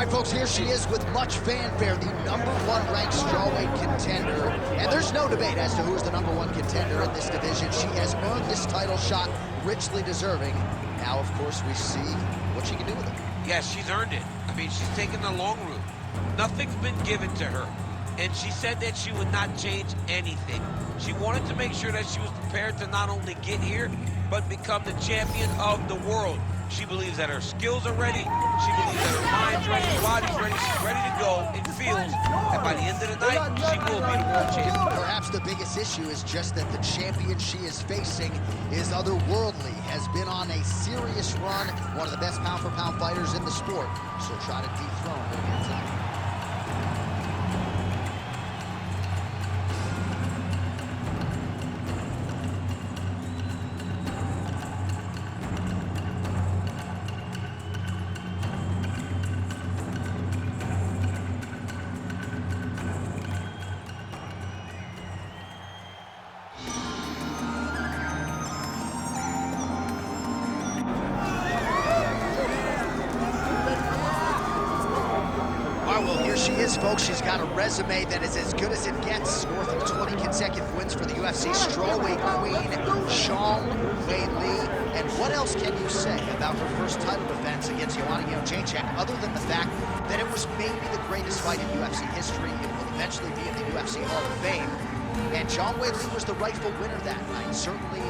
right, folks, here she is with much fanfare, the #1 ranked strawweight contender. And there's no debate as to who is the #1 contender in this division. She has earned this title shot, richly deserving. Now, of course, we see what she can do with it. Yes, she's earned it. I mean, she's taken the long route. Nothing's been given to her. And she said that she would not change anything. She wanted to make sure that she was prepared to not only get here, but become the champion of the world. She believes that her skills are ready. She believes that her mind's ready, her body's ready. She's ready to go and feels that by the end of the night, she will be the world champion. Perhaps the biggest issue is just that the champion she is facing is otherworldly, has been on a serious run, one of the best pound-for-pound fighters in the sport. She'll try to dethrone her here tonight. Well, here she is, folks. She's got a resume that is as good as it gets. North of 20 consecutive wins for the UFC strawweight queen, Xiaonan. And what else can you say about her first title defense against Xiaonan other than the fact that it was maybe the greatest fight in UFC history? It will eventually be in the UFC Hall of Fame. And Xiaonan was the rightful winner that night. Certainly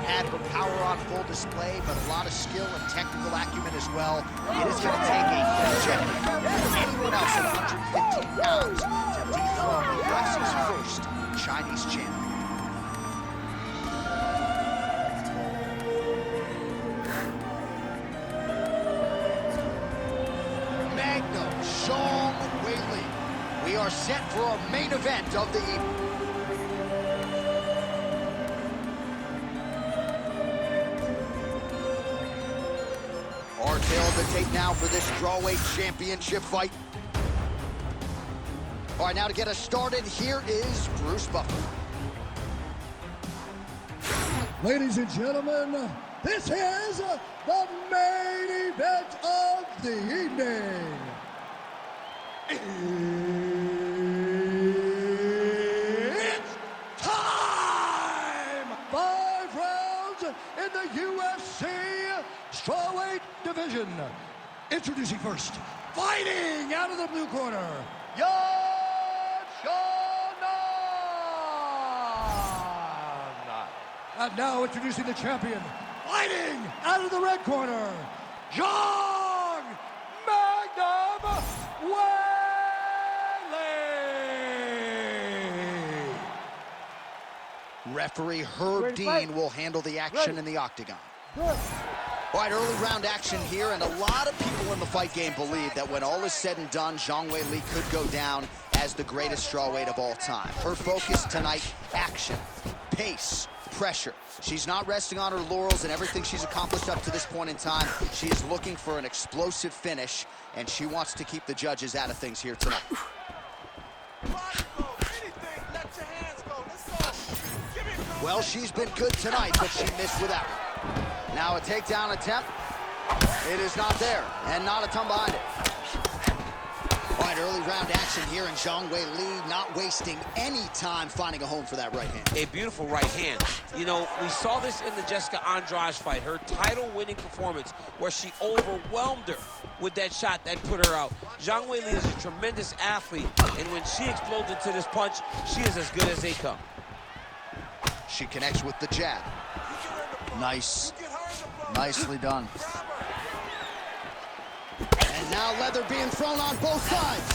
had her power on full display, but a lot of skill and technical acumen as well. It is going to take a huge effort for anyone else at 115 pounds to dethrone the UFC's first Chinese champion. Magnum Xiaonan. We are set for our main event of the evening. Our tail of the tape now for this strawweight championship fight. All right, now to get us started, here is Bruce Buffer. Ladies and gentlemen, this is the main event of the evening. It's time! 5 rounds in the UFC strawweight division. Introducing first, fighting out of the blue corner, Xiaonan. And now introducing the champion, fighting out of the red corner, Zhang Magnum Weili. Referee Herb Dean will handle the action in the octagon. All right, early round action here, and a lot of people in the fight game believe that when all is said and done, Zhang Weili could go down as the greatest strawweight of all time. Her focus tonight, action, pace, pressure. She's not resting on her laurels and everything she's accomplished up to this point in time. She is looking for an explosive finish, and she wants to keep the judges out of things here tonight. Well, she's been good tonight, but she missed with that one. Now a takedown attempt. It is not there, and not a ton behind it. All right, early round action here, and Zhang Weili not wasting any time finding a home for that right hand. A beautiful right hand. You know, we saw this in the Jessica Andrade fight, her title-winning performance, where she overwhelmed her with that shot that put her out. Zhang Weili is a tremendous athlete, and when she explodes into this punch, she is as good as they come. She connects with the jab. Nice. Nicely done. And now leather being thrown on both sides.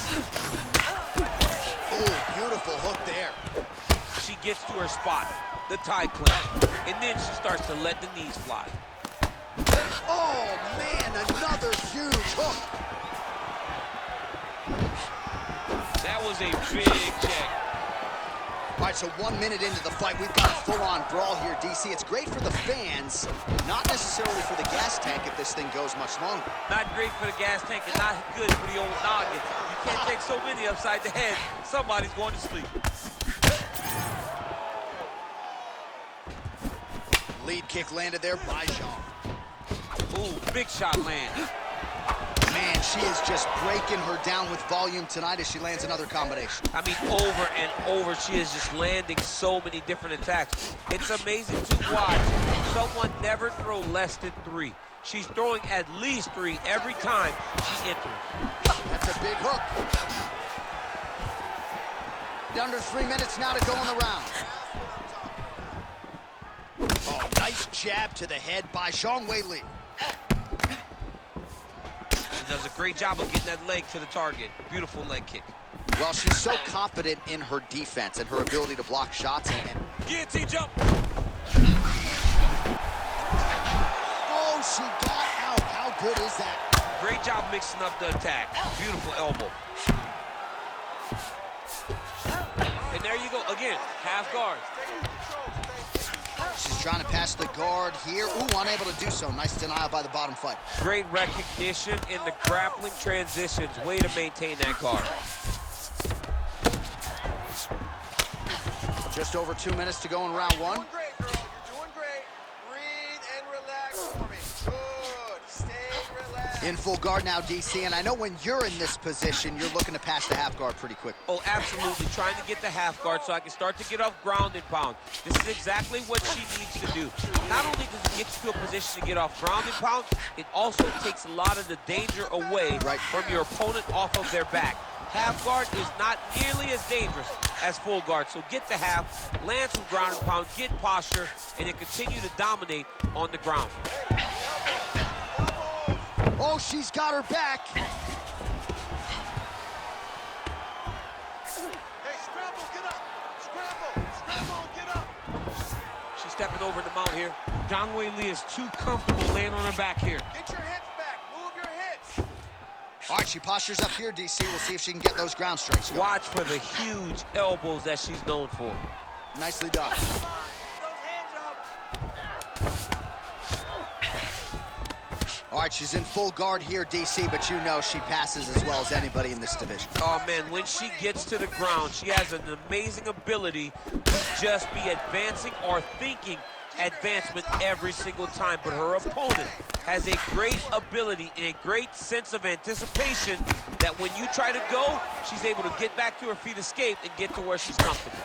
Oh, beautiful hook there. She gets to her spot, the tie clinch, and then she starts to let the knees fly. Oh, man, another huge hook. That was a big check. All right, so 1 minute into the fight, we've got a full-on brawl here, DC. It's great for the fans, not necessarily for the gas tank if this thing goes much longer. Not great for the gas tank and not good for the old noggin. You can't take so many upside the head. Somebody's going to sleep. Lead kick landed there by Zhang. Ooh, big shot land. Man, She is just breaking her down with volume tonight as she lands another combination. I mean, over and over, she is just landing so many different attacks. It's amazing to watch someone never throw less than 3. She's throwing at least 3 every time she enters. That's a big hook. Under 3 minutes now to go in the round. Oh, nice jab to the head by Xiaonan. She does a great job of getting that leg to the target. Beautiful leg kick. Well, she's so confident in her defense and her ability to block shots. Guillotine jump. Oh, she got out. How good is that? Great job mixing up the attack. Beautiful elbow. And there you go. Again, half guard. She's trying to pass the guard here. Ooh, unable to do so. Nice denial by the bottom fighter. Great recognition in the grappling transitions. Way to maintain that guard. Just over 2 minutes to go in round 1. Doing great, girl. You're doing great. Breathe and relax for me. Good. Stay relaxed. In full guard now, DC, and I know when you're in this position, you're looking to pass the half guard pretty quick. Oh, absolutely. Trying to get the half guard so I can start to get off ground and pound. This is exactly what she needs to do. Not only does it get you to a position to get off ground and pound, it also takes a lot of the danger away from your opponent off of their back. Half guard is not nearly as dangerous as full guard. So get the half, land some ground and pound, get posture, and then continue to dominate on the ground. Oh, she's got her back. Hey, scramble, get up. Scramble, get up. She's stepping over the mount here. Zhang Weili is too comfortable laying on her back here. Get your hips back. Move your hips. All right, she postures up here, DC. We'll see if she can get those ground strikes going. Watch for the huge elbows that she's known for. Nicely done. Those hands up. All right, she's in full guard here, DC, but you know she passes as well as anybody in this division. Oh, man, when she gets to the ground, she has an amazing ability to just be advancing or thinking advancement every single time. But her opponent has a great ability and a great sense of anticipation that when you try to go, she's able to get back to her feet, escape, and get to where she's comfortable.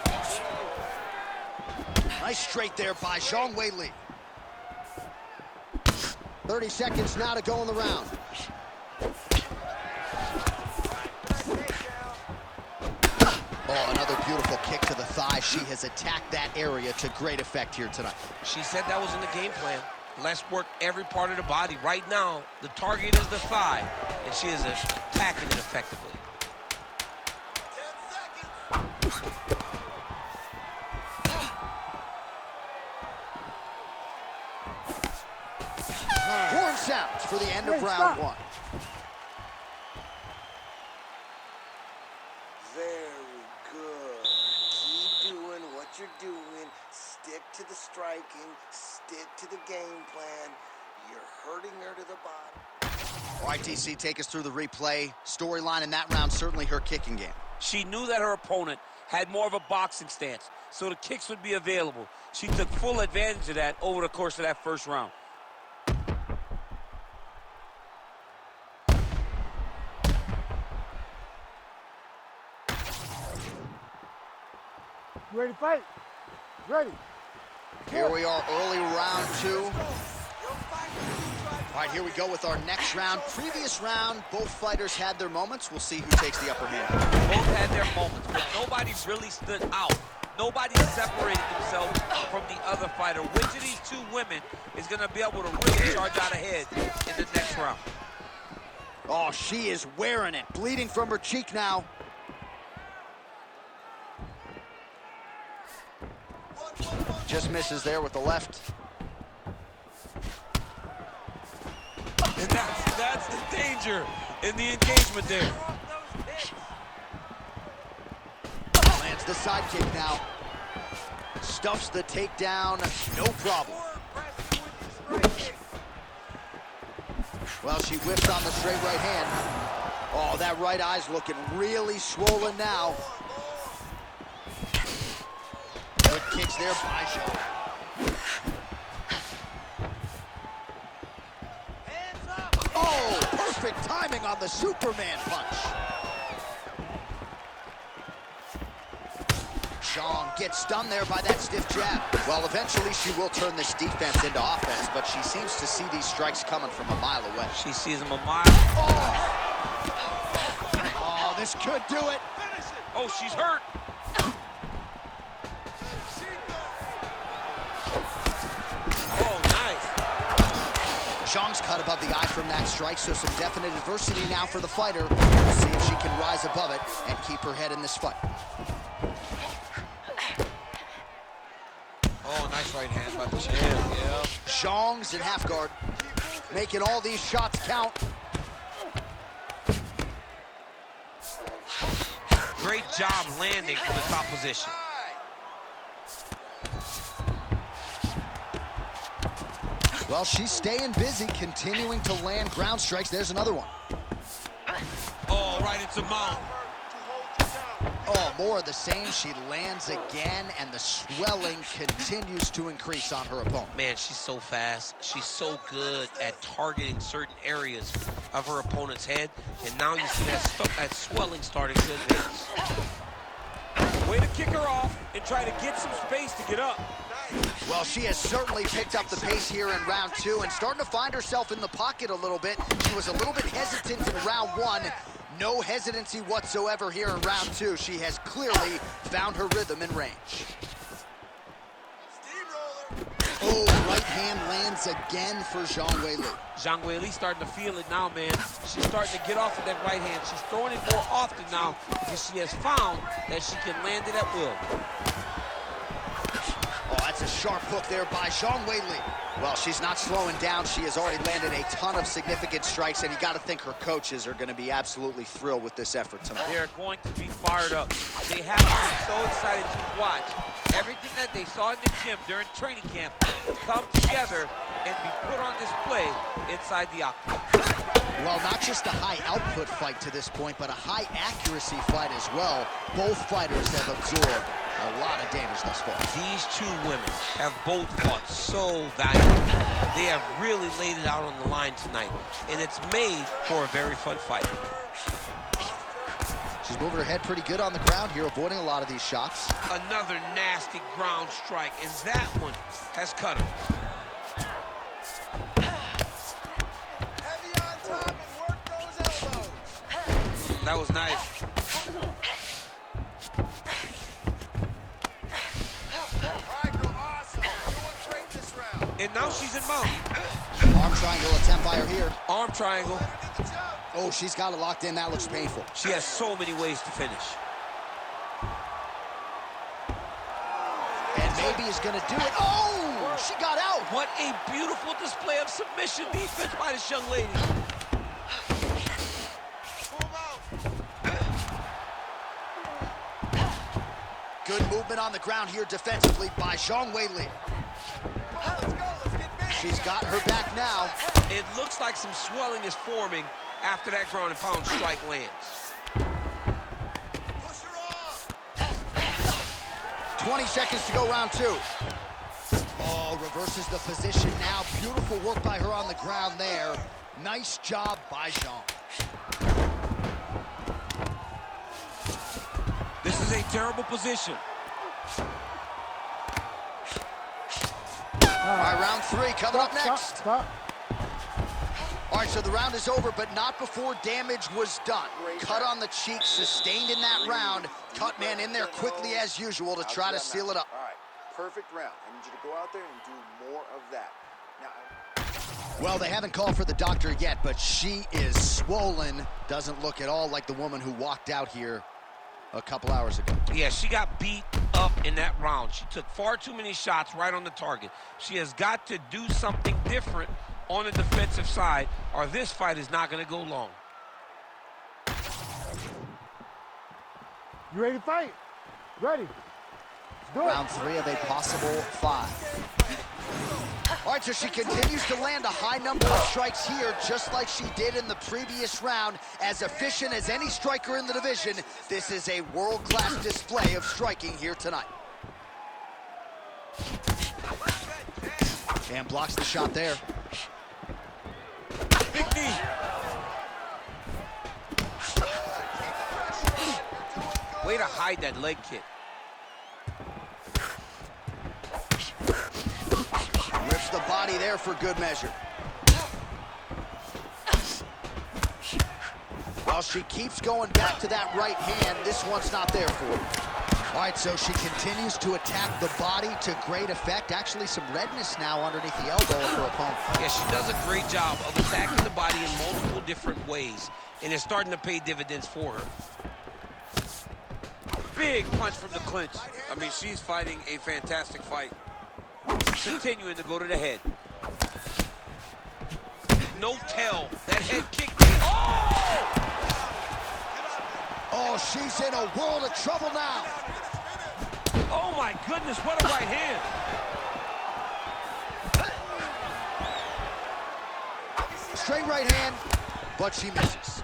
Nice straight there by Xiaonan. 30 seconds now to go in the round. Oh, another beautiful kick to the thigh. She has attacked that area to great effect here tonight. She said that was in the game plan. Let's work every part of the body. Right now, the target is the thigh, and she is attacking it effectively. 10 seconds. Horn sounds for the end of round 1. Very good. Keep doing what you're doing. Stick to the striking. Stick to the game plan. You're hurting her to the bottom. All right, DC, take us through the replay. Storyline in that round, certainly her kicking game. She knew that her opponent had more of a boxing stance, so the kicks would be available. She took full advantage of that over the course of that first round. Ready to fight? Ready. Here we are, early round 2. All right, here we go with our next round. Previous round, both fighters had their moments. We'll see who takes the upper hand. Both had their moments, but nobody really stood out. Nobody separated themselves from the other fighter. Which of these two women is going to be able to really charge out ahead in the next round? Oh, she is wearing it. Bleeding from her cheek now. Just misses there with the left. And that's the danger in the engagement there. Lands the side kick now. Stuffs the takedown, no problem. Well, she whips on the straight right hand. Oh, that right eye's looking really swollen now. Good kicks there by Xiaonan. Oh, perfect timing on the Superman punch. Zhang gets stunned there by that stiff jab. Well, eventually she will turn this defense into offense, but she seems to see these strikes coming from a mile away. She sees them a mile. Oh, this could do it. Oh, she's hurt. Oh, nice. Zhang's cut above the eye from that strike, so some definite adversity now for the fighter. We'll see if she can rise above it and keep her head in this fight. Oh, nice right hand by the champ. Yeah. Zhang's in half guard, making all these shots count. Great job landing from the top position. Well, she's staying busy, continuing to land ground strikes. There's another one. Oh, right into mount. Oh, more of the same. She lands again, and the swelling continues to increase on her opponent. Man, she's so fast. She's so good at targeting certain areas of her opponent's head. And now you see that swelling starting to advance. Way to kick her off and try to get some space to get up. Well, she has certainly picked up the pace here in round two and starting to find herself in the pocket a little bit. She was a little bit hesitant in round one. No hesitancy whatsoever here in round two. She has clearly found her rhythm and range. Oh, right hand lands again for Zhang Weili. Zhang Weili starting to feel it now, man. She's starting to get off of that right hand. She's throwing it more often now because she has found that she can land it at will. Oh, that's a sharp hook there by Zhang Weili. Well, she's not slowing down. She has already landed a ton of significant strikes, and you got to think her coaches are going to be absolutely thrilled with this effort tonight. They're going to be fired up. They have to be so excited to watch everything that they saw in the gym during training camp come together and be put on display inside the octagon. Well, not just a high-output fight to this point, but a high-accuracy fight as well. Both fighters have absorbed a lot of damage thus far. These two women have both fought so valiantly. They have really laid it out on the line tonight, and it's made for a very fun fight. She's moving her head pretty good on the ground here, avoiding a lot of these shots. Another nasty ground strike, and that one has cut her. Heavy on top and work those elbows. That was nice. And now she's in mount. Arm triangle attempt by her here. Arm triangle. Oh, she's got it locked in. That looks painful. She has so many ways to finish. And maybe is going to do it. Oh, she got out. What a beautiful display of submission defense by this young lady. Good movement on the ground here defensively by Zhang Weili. She's got her back now. It looks like some swelling is forming after that ground and pound strike lands. 20 seconds to go, round two. Oh, reverses the position now. Beautiful work by her on the ground there. Nice job by Zhang. This is a terrible position. All right, round three coming up next. Stop. All right, so the round is over, but not before damage was done. Cut on the cheek, sustained in that round. Cut man in there quickly as usual to try to seal it up. All right, perfect round. I need you to go out there and do more of that. Now, Well, they haven't called for the doctor yet, but she is swollen. Doesn't look at all like the woman who walked out here a couple hours ago. Yeah, she got beat up in that round. She took far too many shots right on the target. She has got to do something different on the defensive side, or this fight is not going to go long. You ready to fight? Ready. Let's do it. Round three of a possible 5. All right, so she continues to land a high number of strikes here, just like she did in the previous round. As efficient as any striker in the division, this is a world-class display of striking here tonight. And blocks the shot there. Big knee. Way to hide that leg kick. Rips the body there for good measure. While she keeps going back to that right hand, this one's not there for her. All right, so she continues to attack the body to great effect. Actually, some redness now underneath the elbow of her opponent. Yeah, she does a great job of attacking the body in multiple different ways, and it's starting to pay dividends for her. Big punch from the clinch. I mean, she's fighting a fantastic fight. Continuing to go to the head. No tell. That head kick. Oh! Oh, she's in a world of trouble now. Oh, my goodness, what a right hand. Straight right hand, but she misses.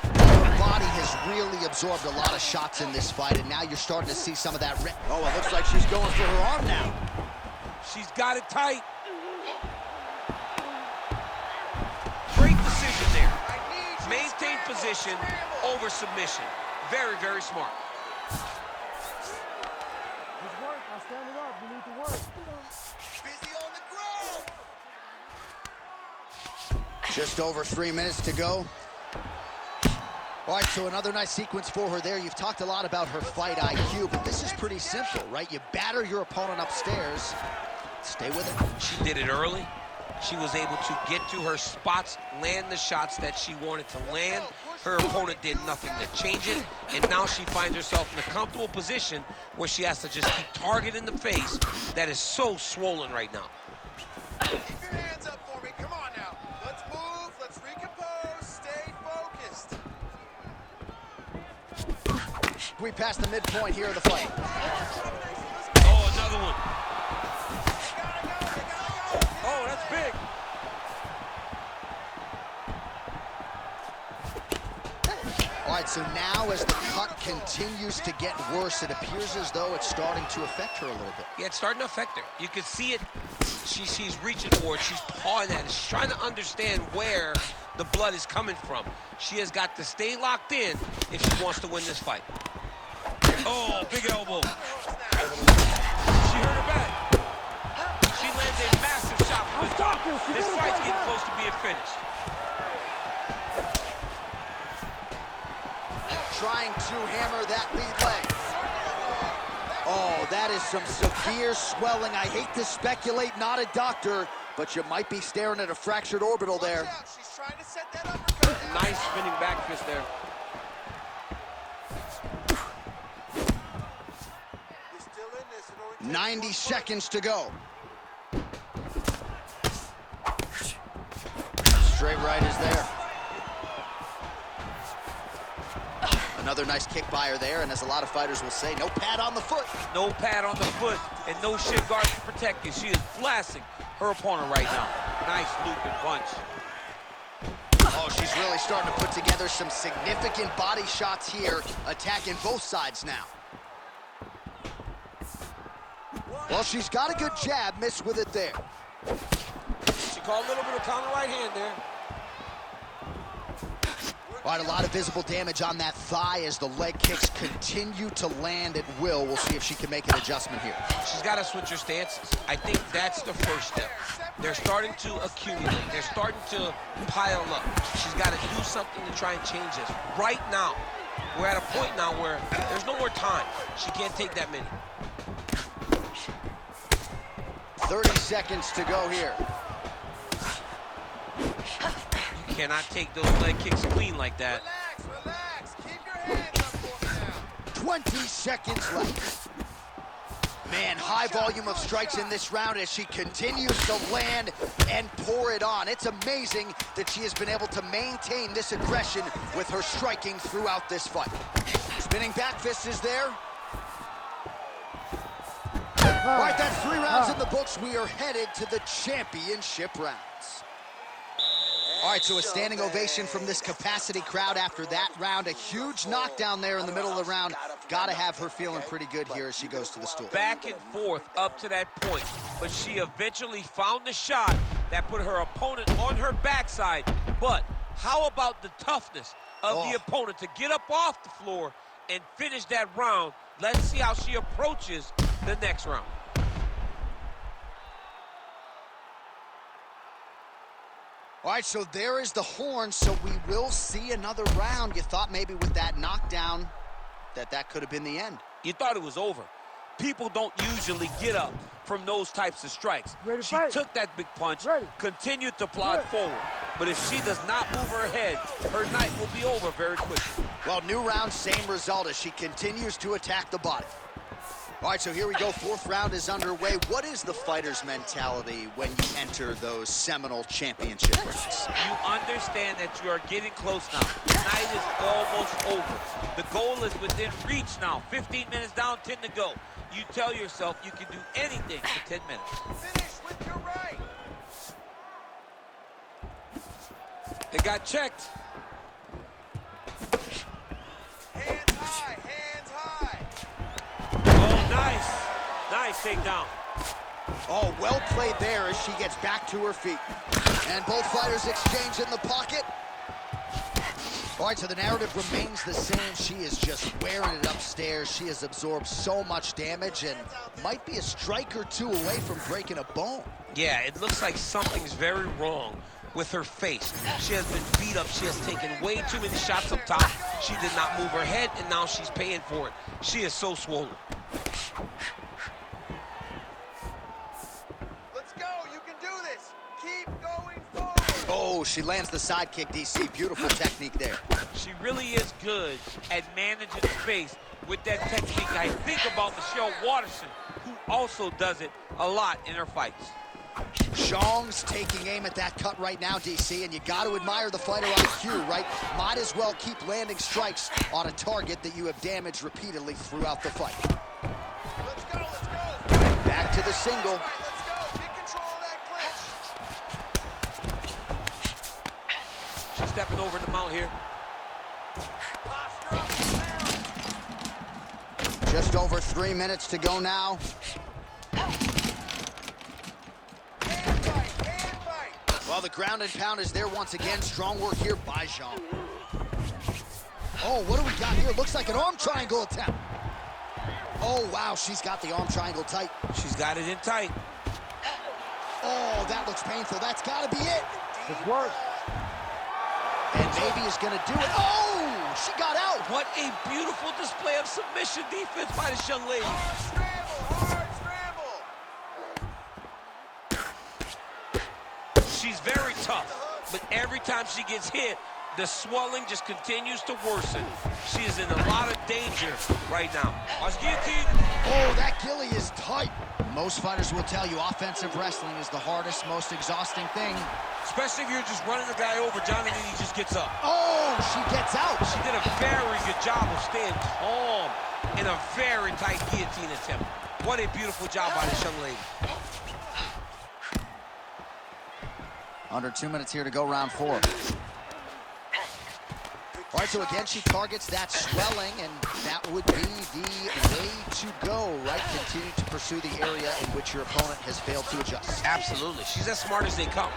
Her body has really absorbed a lot of shots in this fight, and now you're starting to see some of that. Oh, it looks like she's going for her arm now. She's got it tight. Great decision there. Maintain position over submission. Very, very smart. Just work. I'm standing up. You need to work. Busy on the ground. Just over 3 minutes to go. All right, so another nice sequence for her there. You've talked a lot about her fight IQ, but this is pretty simple, right? You batter your opponent upstairs. Stay with it. She did it early. She was able to get to her spots, land the shots that she wanted to land. Her opponent did nothing to change it, and now she finds herself in a comfortable position where she has to just keep targeting the face that is so swollen right now. Keep your hands up for me. Come on now. Let's move. Let's recompose. Stay focused. We passed the midpoint here of the fight. Oh, another one. Oh, that's big. All right, so now as the cut continues to get worse, it appears as though it's starting to affect her a little bit. Yeah, it's starting to affect her. You can see it. She's reaching for it. She's pawing at it. She's trying to understand where the blood is coming from. She has got to stay locked in if she wants to win this fight. Oh, big elbow. She hurt her back. She lands a massive shot from the top. This fight's getting close to being finished. Trying to hammer that lead leg. Oh, that is some severe swelling. I hate to speculate, not a doctor, but you might be staring at a fractured orbital there. She's trying to set that uppercut down. Nice spinning back fist there. You're still in this. It only takes 90 one seconds to go. Straight right is there. Another nice kick by her there, and as a lot of fighters will say, no pad on the foot. No pad on the foot and no shin guard to protect you. She is blasting her opponent right now. Nice looping punch. Oh, she's really starting to put together some significant body shots here, attacking both sides now. Well, she's got a good jab, missed with it there. She called a little bit of counter right hand there. All right, a lot of visible damage on that thigh as the leg kicks continue to land at will. We'll see if she can make an adjustment here. She's got to switch her stances. I think that's the first step. They're starting to accumulate. They're starting to pile up. She's got to do something to try and change this. Right now, we're at a point now where there's no more time. She can't take that many. 30 seconds to go here. You cannot take those leg kicks clean like that. Relax, relax. Keep your hands up for me now. 20 seconds left. Man, high volume of strikes in this round as she continues to land and pour it on. It's amazing that she has been able to maintain this aggression with her striking throughout this fight. Spinning back fist is there. All right, that's 3 rounds in the books. We are headed to the championship rounds. All right, so a standing ovation from this capacity crowd after that round. A huge knockdown there in the middle of the round. Got to have her feeling pretty good here as she goes to the stool. Back and forth up to that point, but she eventually found the shot that put her opponent on her backside. But how about the toughness of the opponent to get up off the floor and finish that round. Let's see how she approaches the next round. All right, so there is the horn, so we will see another round. You thought maybe with that knockdown that could have been the end. You thought it was over. People don't usually get up from those types of strikes. She took that big punch, continued to plod forward. But if she does not move her head, her night will be over very quickly. Well, new round, same result as she continues to attack the body. All right, so here we go. Fourth round is underway. What is the fighter's mentality when you enter those seminal championship rounds? You understand that you are getting close now. The night is almost over. The goal is within reach now. 15 minutes down, 10 to go. You tell yourself you can do anything for 10 minutes. Finish with your right. It got checked. Hands high, hands high. Oh, nice. Nice takedown. Oh, well played there as she gets back to her feet. And both fighters exchange in the pocket. All right, so the narrative remains the same. She is just wearing it upstairs. She has absorbed so much damage and might be a strike or two away from breaking a bone. Yeah, it looks like something's very wrong with her face. She has been beat up. She has taken way too many shots up top. She did not move her head, and now she's paying for it. She is so swollen. Let's go, you can do this. Keep going forward. Oh, she lands the side kick, DC. Beautiful technique there. She really is good at managing space with that technique. I think about Michelle Waterson, who also does it a lot in her fights. Xiaonan's taking aim at that cut right now, DC, and you got to admire the fighter IQ, right? Might as well keep landing strikes on a target that you have damaged repeatedly throughout the fight. Let's go, let's go. Back to the single. All right, let's go. Get control of that clinch. She's stepping over the mount here. Posture up now. Just over 3 minutes to go now. Well, the ground and pound is there once again. Strong work here by Xiaonan. Oh, what do we got here? Looks like an arm triangle attempt. Oh, wow, she's got the arm triangle tight. She's got it in tight. Oh, that looks painful. That's got to be it. Good work. And maybe is going to do it. Oh, she got out. What a beautiful display of submission defense by this young lady. Hard scramble, hard scramble. She's very tough, but every time she gets hit, the swelling just continues to worsen. She is in a lot of danger right now. Watch guillotine. Oh, that ghillie is tight. Most fighters will tell you offensive wrestling is the hardest, most exhausting thing. Especially if you're just running the guy over, John, and then he just gets up. Oh, she gets out. She did a very good job of staying calm in a very tight guillotine attempt. What a beautiful job by this young lady. Under 2 minutes here to go, round 4. All right, so again, she targets that swelling, and that would be the way to go, right? Continue to pursue the area in which your opponent has failed to adjust. Absolutely. She's as smart as they come.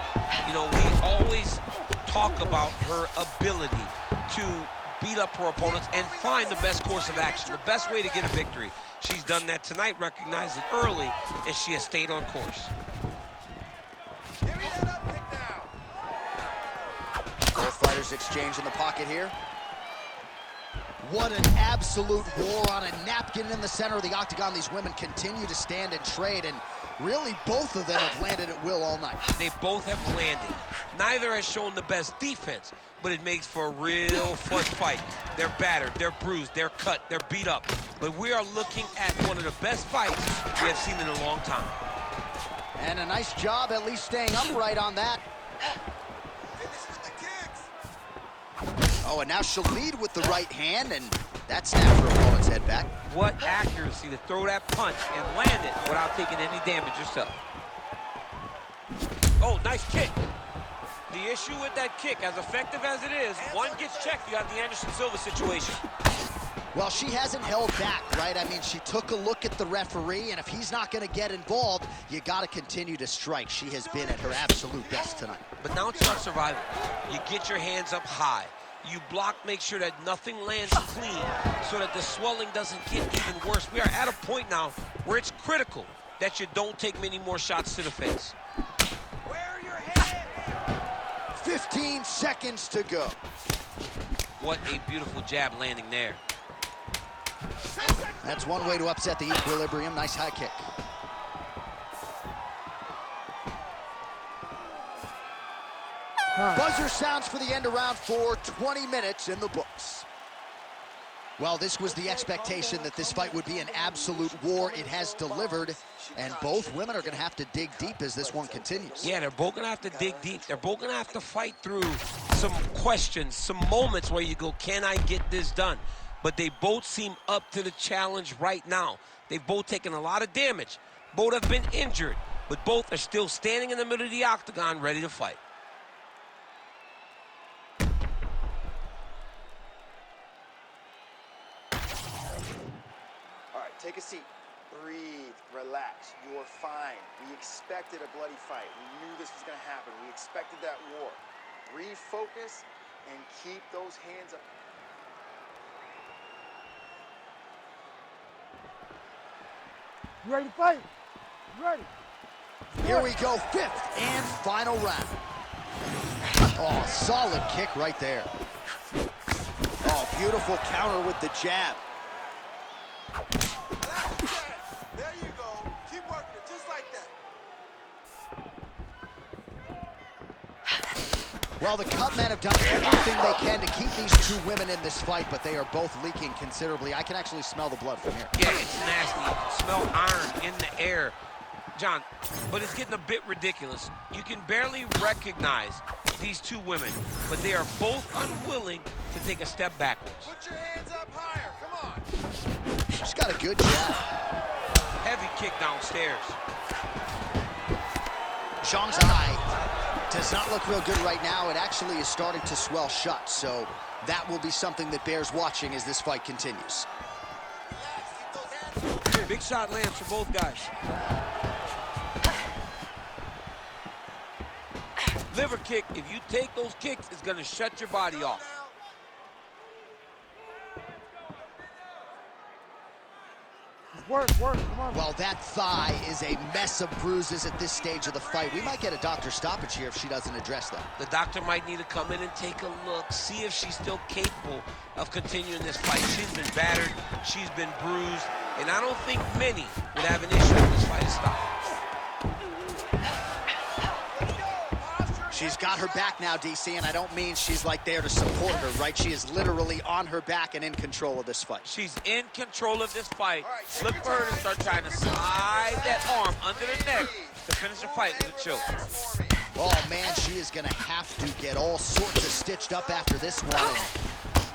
You know, we always talk about her ability to beat up her opponents and find the best course of action, the best way to get a victory. She's done that tonight, recognized it early, and she has stayed on course. Give me that up kick now. Both fighters exchange in the pocket here. What an absolute war on a napkin in the center of the octagon. These women continue to stand and trade, and really both of them have landed at will all night. They both have landed. Neither has shown the best defense, but it makes for a real fun fight. They're battered, they're bruised, they're cut, they're beat up. But we are looking at one of the best fights we have seen in a long time. And a nice job at least staying upright on that. Finish with the kicks. Oh, and now she'll lead with the right hand, and that snapped her opponent's head back. What accuracy to throw that punch and land it without taking any damage yourself. Oh, nice kick. The issue with that kick, as effective as it is, one gets checked, you have the Anderson Silva situation. Well, she hasn't held back, right? I mean, she took a look at the referee, and if he's not going to get involved, you got to continue to strike. She has been at her absolute best tonight. But now it's about survival. You get your hands up high. You block, make sure that nothing lands clean so that the swelling doesn't get even worse. We are at a point now where it's critical that you don't take many more shots to the face. Where are your hands? 15 seconds to go. What a beautiful jab landing there. That's one way to upset the equilibrium. Nice high kick. Buzzer sounds for the end of round 4, 20 minutes in the books. Well, this was the expectation that this fight would be an absolute war. It has delivered, and both women are going to have to dig deep as this one continues. Yeah, they're both going to have to dig deep. They're both going to have to fight through some questions, some moments where you go, can I get this done? But they both seem up to the challenge right now. They've both taken a lot of damage. Both have been injured, but both are still standing in the middle of the octagon ready to fight. All right, take a seat. Breathe, relax. You're fine. We expected a bloody fight. We knew this was going to happen. We expected that war. Refocus and keep those hands up. You ready to fight? You ready? Here we go, 5th and final round. Oh, solid kick right there. Oh, beautiful counter with the jab. There you go. Keep working it just like that. Well, the Cut men have done everything they can to keep these two women in this fight, but they are both leaking considerably. I can actually smell the blood from here. Yeah, it's nasty. You can smell iron in the air, John, but it's getting a bit ridiculous. You can barely recognize these two women, but they are both unwilling to take a step backwards. Put your hands up higher. Come on. She's got a good jab. Heavy kick downstairs. Zhang's eye does not look real good right now. It actually is starting to swell shut, so that will be something that bears watching as this fight continues. Big shot lands for both guys. Liver kick, if you take those kicks, it's going to shut your body off. Work, come on. Well, that thigh is a mess of bruises at this stage of the fight. We might get a doctor stoppage here if she doesn't address them. The doctor might need to come in and take a look, see if she's still capable of continuing this fight. She's been battered, she's been bruised, and I don't think many would have an issue if this fight is stopped. She's got her back now, DC, and I don't mean she's like there to support her, right? She is literally on her back and in control of this fight. She's in control of this fight. Look for her to start trying to slide that arm under the neck to finish the fight with a choke. Oh, man, she is going to have to get all sorts of stitched up after this one.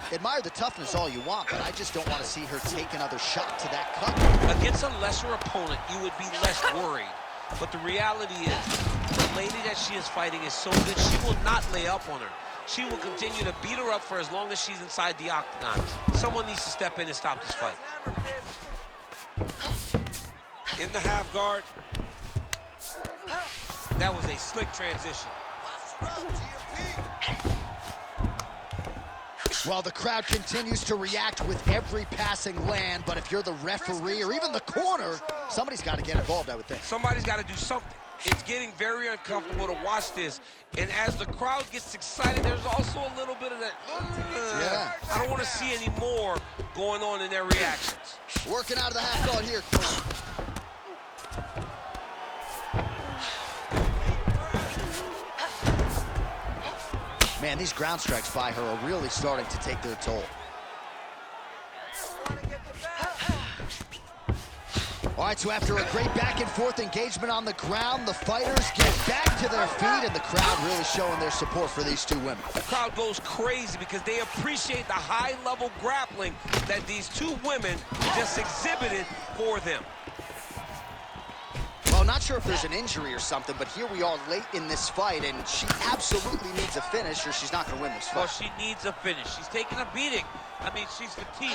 And admire the toughness all you want, but I just don't want to see her take another shot to that cut. Against a lesser opponent, you would be less worried. But the reality is, the lady that she is fighting is so good, she will not lay up on her. She will continue to beat her up for as long as she's inside the octagon. Someone needs to step in and stop this fight. In the half guard. That was a slick transition. Well, the crowd continues to react with every passing land, but if you're the referee or even the corner, somebody's got to get involved, I would think. Somebody's got to do something. It's getting very uncomfortable to watch this, and as the crowd gets excited, there's also a little bit of that, Yeah. I don't want to see any more going on in their reactions. Working out of the half guard here. Man, these ground strikes by her are really starting to take their toll. All right, so after a great back-and-forth engagement on the ground, the fighters get back to their feet, and the crowd really showing their support for these two women. The crowd goes crazy because they appreciate the high-level grappling that these two women just exhibited for them. Well, not sure if there's an injury or something, but here we are late in this fight, and she absolutely needs a finish or she's not going to win this fight. Well, she needs a finish. She's taking a beating. I mean, she's fatigued.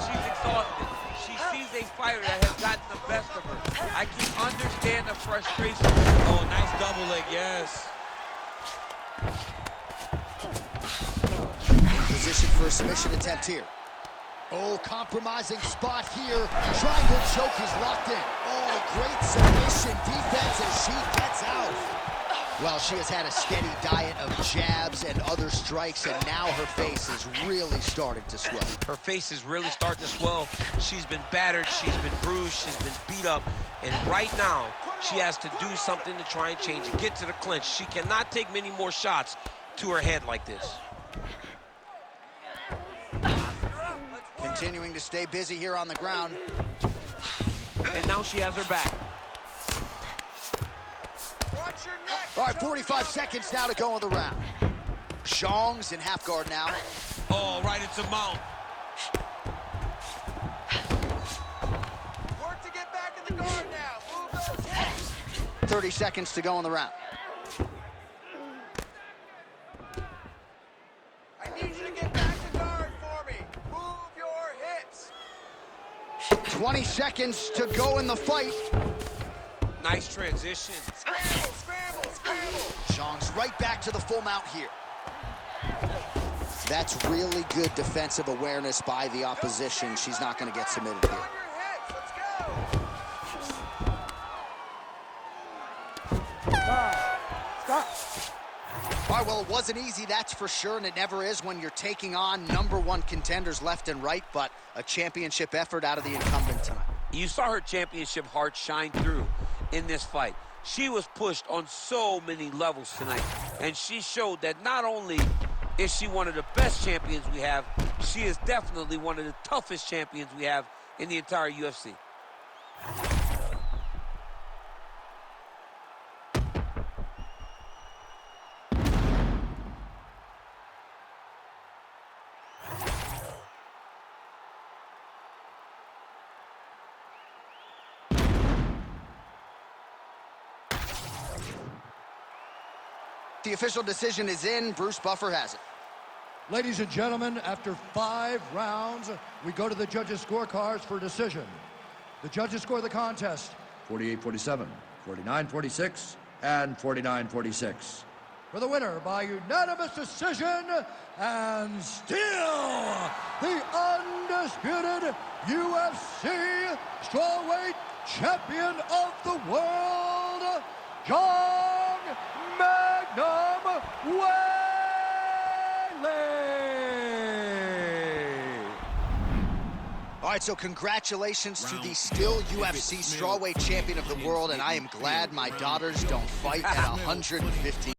She's exhausted. She sees a fighter that has gotten the best of her. I can understand the frustration. Oh, nice double leg, yes. position for a submission attempt here. Oh, compromising spot here. Triangle choke is locked in. Oh, great submission defense as she gets out. Well, she has had a steady diet of jabs and other strikes, and now her face is really starting to swell. Her face is really starting to swell. She's been battered, she's been bruised, she's been beat up, and right now, she has to do something to try and change it, get to the clinch. She cannot take many more shots to her head like this. Continuing to stay busy here on the ground. And now she has her back. All right, 45 seconds now to go in the round. Zhang's in half guard now. Oh, right into mount. Work to get back in the guard now. Move those hips. 30 seconds to go in the round. I need you to get back to guard for me. Move your hips. 20 seconds to go in the fight. Nice transition. Scramble, scramble, scramble. Zhang's right back to the full mount here. That's really good defensive awareness by the opposition. She's not going to get submitted here. On your hips. Let's go. Stop. All right, well, it wasn't easy, that's for sure, and it never is when you're taking on #1 contenders left and right, but a championship effort out of the incumbent tonight. You saw her championship heart shine through in this fight. She was pushed on so many levels tonight, and she showed that not only is she one of the best champions we have, she is definitely one of the toughest champions we have in the entire UFC. The official decision is in. Bruce Buffer has it. Ladies and gentlemen, after 5 rounds, we go to the judges' scorecards for decision. The judges score the contest 48-47, 49-46, and 49-46. For the winner by unanimous decision, and still the undisputed UFC strawweight champion of the world, Xiaonan Whaley. All right, so congratulations to the still UFC strawweight champion of the world, and I am glad my daughters don't fight at 150.